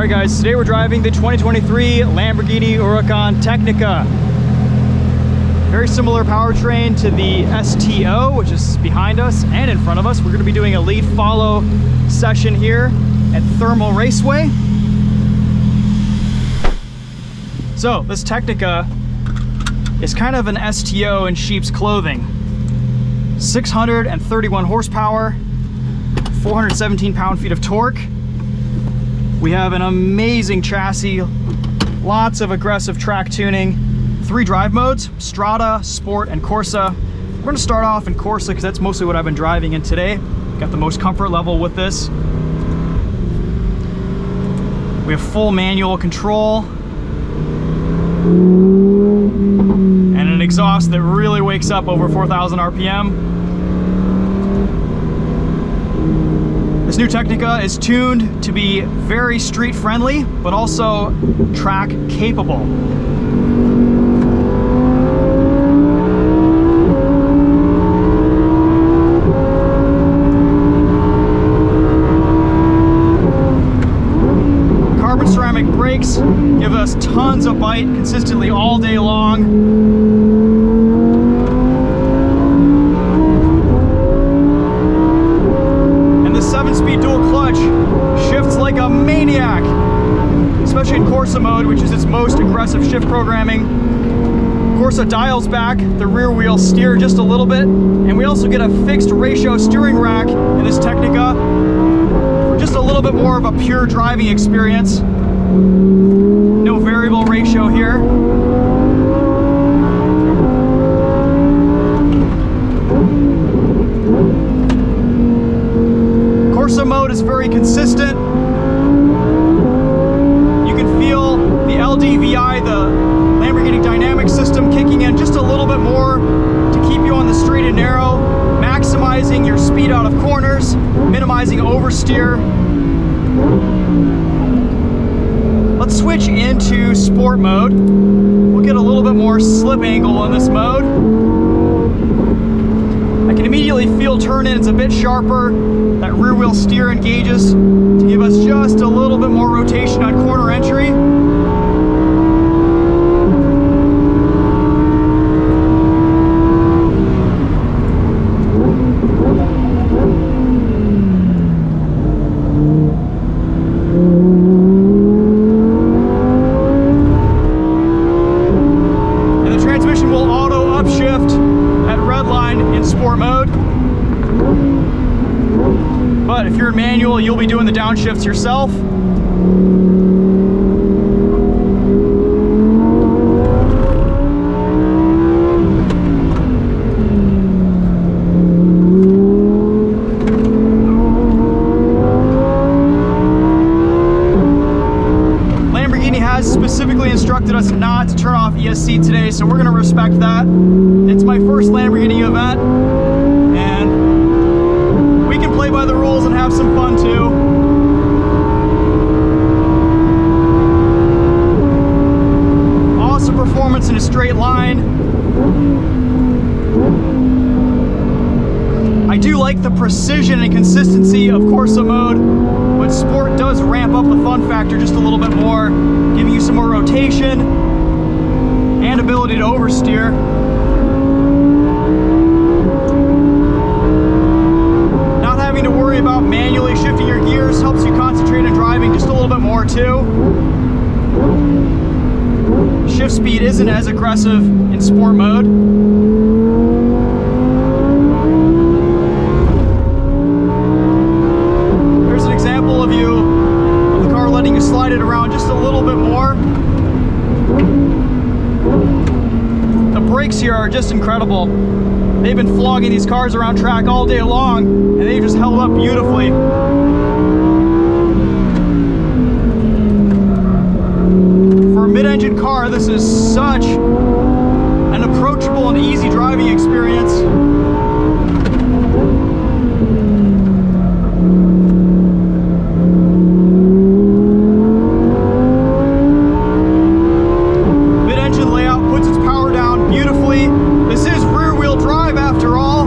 Alright guys, today we're driving the 2023 Lamborghini Huracan Tecnica. Very similar powertrain to the STO, which is behind us and in front of us. We're going to be doing a lead follow session here at Thermal Raceway. So this Tecnica is kind of an STO in sheep's clothing. 631 horsepower, 417 pound-feet of torque. We have an amazing chassis, lots of aggressive track tuning, 3 drive modes, Strada, Sport, and Corsa. We're going to start off in Corsa because that's mostly what I've been driving in today. Got the most comfort level with this. We have full manual control and an exhaust that really wakes up over 4,000 RPM. This new Tecnica is tuned to be very street friendly, but also track capable. Carbon ceramic brakes give us tons of bite consistently all day long. Speed dual clutch shifts like a maniac, especially in Corsa mode, which is its most aggressive shift programming. Corsa dials back the rear wheel steer just a little bit, and we also get a fixed ratio steering rack in this Tecnica for just a little bit more of a pure driving experience. No variable ratio here. Corsa mode is very consistent. You can feel the LDVI, the Lamborghini dynamic system, kicking in just a little bit more to keep you on the straight and narrow, maximizing your speed out of corners, minimizing oversteer. Let's switch into sport mode. We'll get a little bit more slip angle in this mode. I can immediately feel turn-ins a bit sharper. That rear wheel steer engages to give us just a little bit more rotation on corner entry. And the transmission will auto upshift at redline in sport mode. But if you're in manual, you'll be doing the downshifts yourself. Lamborghini has specifically instructed us not to turn off ESC today, so we're going to respect that. It's my first Lamborghini event, and we can play by the rules and have some fun too. Awesome performance in a straight line. I do like the precision and consistency of Corsa mode, but Sport does ramp up the fun factor just a little bit more, giving you some more rotation and ability to oversteer. To worry about manually shifting your gears helps you concentrate on driving just a little bit more too. Shift speed isn't as aggressive in sport mode. Here's an example of the car letting you slide it around just a little bit more. The brakes here are just incredible. They've been flogging these cars around track all day long, and they've just held up beautifully. For a mid-engine car, this is such an approachable and easy driving experience. Mid-engine layout puts its power down beautifully. This is rear-wheel drive after all.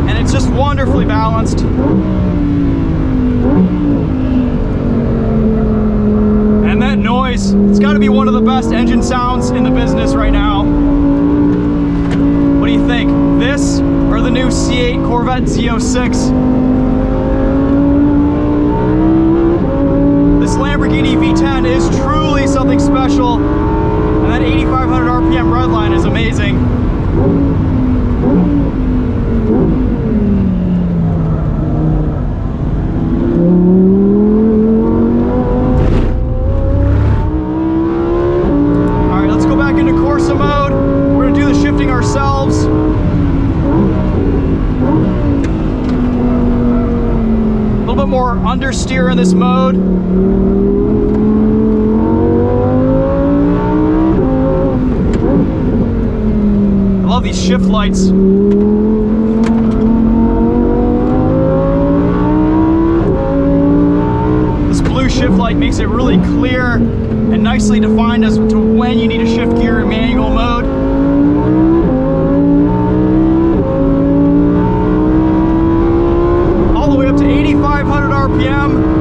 And it's just wonderfully balanced. boys. It's got to be one of the best engine sounds in the business right now. What do you think? This or the new C8 Corvette Z06? This Lamborghini V10 is truly something special, and that 8,500 RPM redline is amazing. Understeer in this mode. I love these shift lights. This blue shift light makes it really clear and nicely defined as to when you need to shift gear in manual mode. All the way up to 8,500 RPM.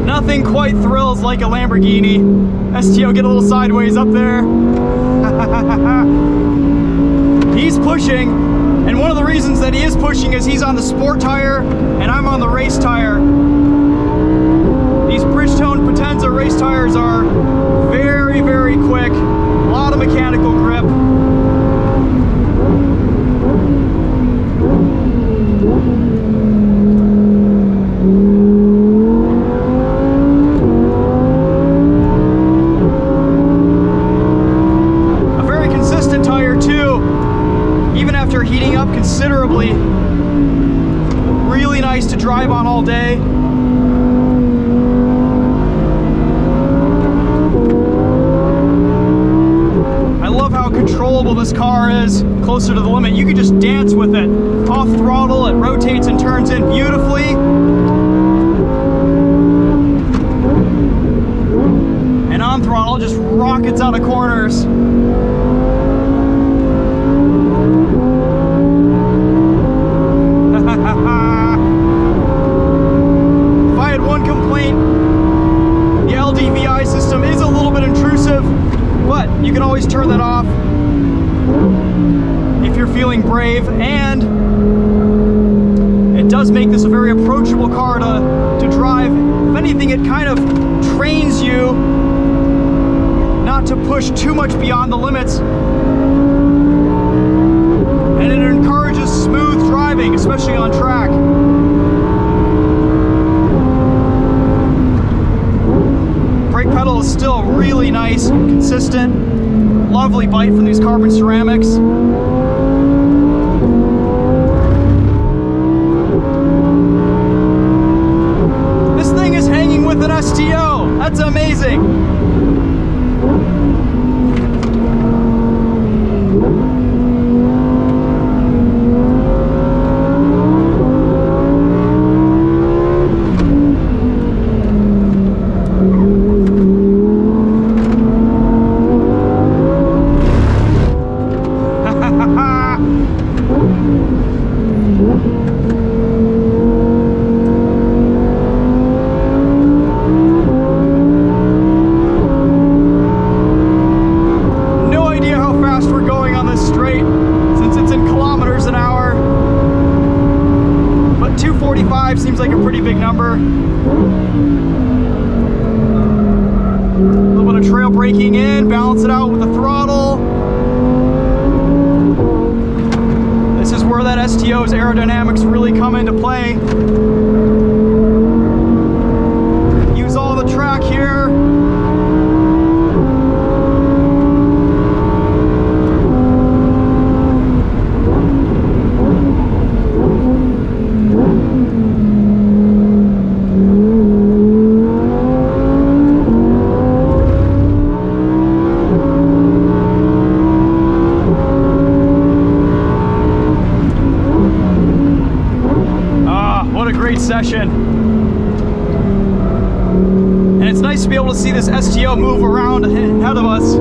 Nothing quite thrills like a Lamborghini. STO, get a little sideways up there. He's pushing, and one of the reasons that he is pushing is he's on the sport tire and I'm on the race tire. These Bridgestone Potenza race tires are very, very quick. A lot of mechanical grip. A very consistent tire too, even after heating up considerably. Really nice to drive on all day. Controllable this car is closer to the limit. You can just dance with it. Off throttle, it rotates and turns in beautifully. And on throttle, it just rockets out of corners. If I had one complaint, the LDVI system is a little bit intrusive, but you can always turn that off if you're feeling brave, and it does make this a very approachable car to drive. If anything, it kind of trains you not to push too much beyond the limits, and it encourages smooth driving, especially on track. Brake pedal is still really nice and consistent. Lovely bite from these carbon ceramics. This thing is hanging with an STO. That's amazing. Seems like a pretty big number. A little bit of trail braking in, balance it out with the throttle. This is where that STO's aerodynamics really come into play. Use all the track here. Session. And it's nice to be able to see this STO move around ahead of us.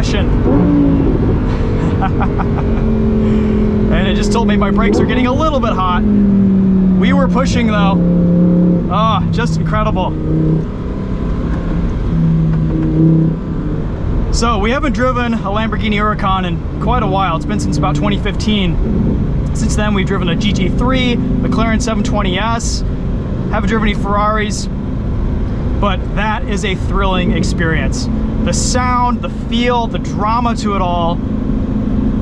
passion. And it just told me my brakes are getting a little bit hot. We were pushing though. Oh, just incredible. So we haven't driven a Lamborghini Huracan in quite a while. It's been since about 2015. Since then we've driven a GT3, McLaren 720S, haven't driven any Ferraris, but that is a thrilling experience. The sound, the feel, the drama to it all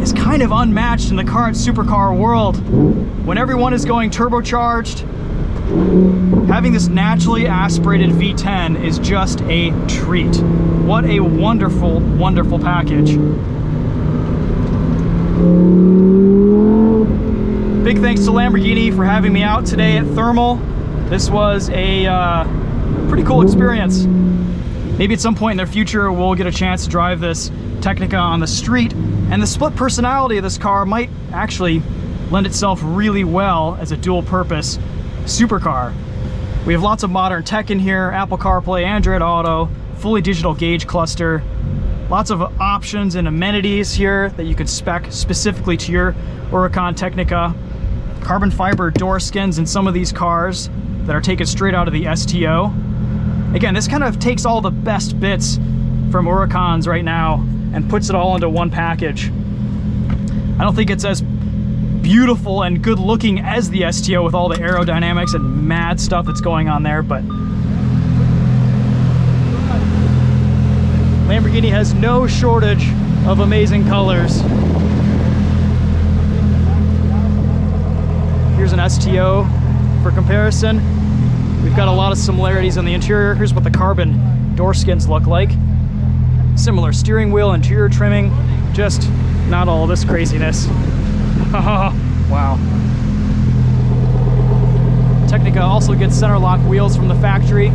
is kind of unmatched in the current supercar world. When everyone is going turbocharged, having this naturally aspirated V10 is just a treat. What a wonderful, wonderful package. Big thanks to Lamborghini for having me out today at Thermal. This was a pretty cool experience. Maybe at some point in the future we'll get a chance to drive this Tecnica on the street, and the split personality of this car might actually lend itself really well as a dual purpose supercar. We have lots of modern tech in here, Apple CarPlay, Android Auto, fully digital gauge cluster, lots of options and amenities here that you could spec specifically to your Huracan Tecnica. Carbon fiber door skins in some of these cars that are taken straight out of the STO. Again, this kind of takes all the best bits from Huracans right now and puts it all into one package. I don't think it's as beautiful and good looking as the STO with all the aerodynamics and mad stuff that's going on there, but Lamborghini has no shortage of amazing colors. Here's an STO for comparison. We've got a lot of similarities on the interior. Here's what the carbon door skins look like. Similar steering wheel, interior trimming, just not all this craziness. Wow. Tecnica also gets center lock wheels from the factory.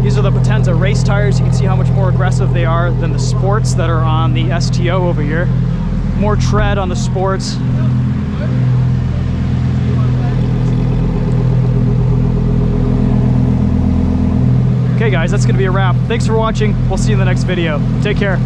These are the Potenza race tires. You can see how much more aggressive they are than the sports that are on the STO over here. More tread on the sports. Okay guys, that's gonna be a wrap. Thanks for watching. We'll see you in the next video. Take care.